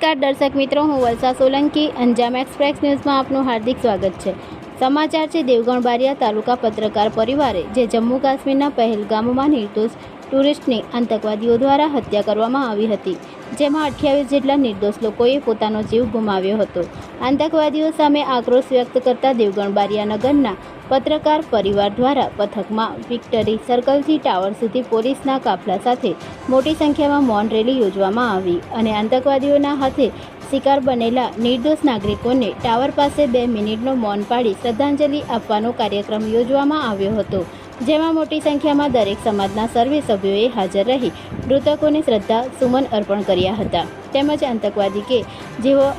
નમસ્કાર દર્શક મિત્રો, હું વલસા સોલંકી. અંજામ એક્સપ્રેસ ન્યૂઝમાં આપનું હાર્દિક સ્વાગત છે. સમાચાર છે દેવગણ બારિયા તાલુકા પત્રકાર પરિવારે જે જમ્મુ કાશ્મીરના પહેલગામમાં નિર્દોષ ટુરિસ્ટની આતંકવાદીઓ દ્વારા હત્યા કરવામાં આવી હતી, જેમાં 28 જેટલા નિર્દોષ લોકોએ પોતાનો જીવ ગુમાવ્યો હતો. આતંકવાદીઓ સામે આક્રોશ વ્યક્ત કરતા દેવગણ બારિયા નગરના પત્રકાર પરિવાર દ્વારા પથકમાં વિક્ટરી સર્કલથી ટાવર સુધી પોલીસના કાફલા સાથે મોટી સંખ્યામાં મૌન રેલી યોજવામાં આવી અને આતંકવાદીઓના હાથે શિકાર બનેલા નિર્દોષ નાગરિકોને ટાવર પાસે 2 મિનિટનો મૌન પાડી શ્રદ્ધાંજલિ આપવાનો કાર્યક્રમ યોજવામાં આવ્યો હતો, જેમાં મોટી સંખ્યામાં દરેક સમાજના સર્વે સભ્યોએ હાજર રહી મૃતકોને શ્રદ્ધા સુમન અર્પણ કર્યા હતા. તેમજ આતંકવાદી કે જેઓ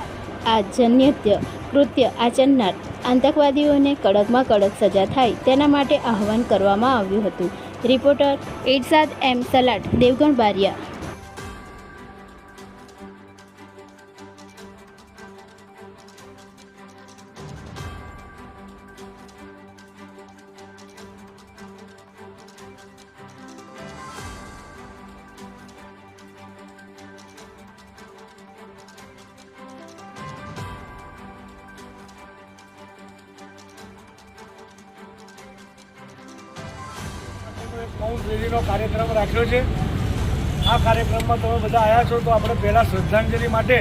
આ જન્યત્ય કૃત્ય આચરનાર આતંકવાદીઓને કડકમાં કડક સજા થાય તેના માટે આહવાન કરવામાં આવ્યું હતું. રિપોર્ટર ઇરશાદ એમ સલાટ, દેવગણ બારિયા. મૌન રેલીનો કાર્યક્રમ રાખ્યો છે. આ કાર્યક્રમમાં તમે બધા આવ્યા છો તો આપણે પહેલાં શ્રદ્ધાંજલિ માટે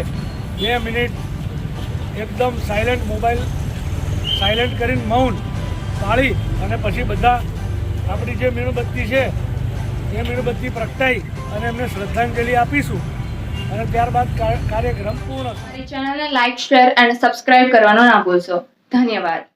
2 મિનિટ એકદમ સાયલેન્ટ, મોબાઈલ સાયલેન્ટ કરીને મૌન પાળી અને પછી બધા આપણી જે મીણબત્તી છે એ મીણબત્તી પ્રગટાઈ અને એમને શ્રદ્ધાંજલિ આપીશું અને ત્યારબાદ કાર્યક્રમ પૂર્ણ. ચેનલને લાઇક, શેર અને સબસ્ક્રાઇબ કરવાનો ના ભૂલશો. ધન્યવાદ.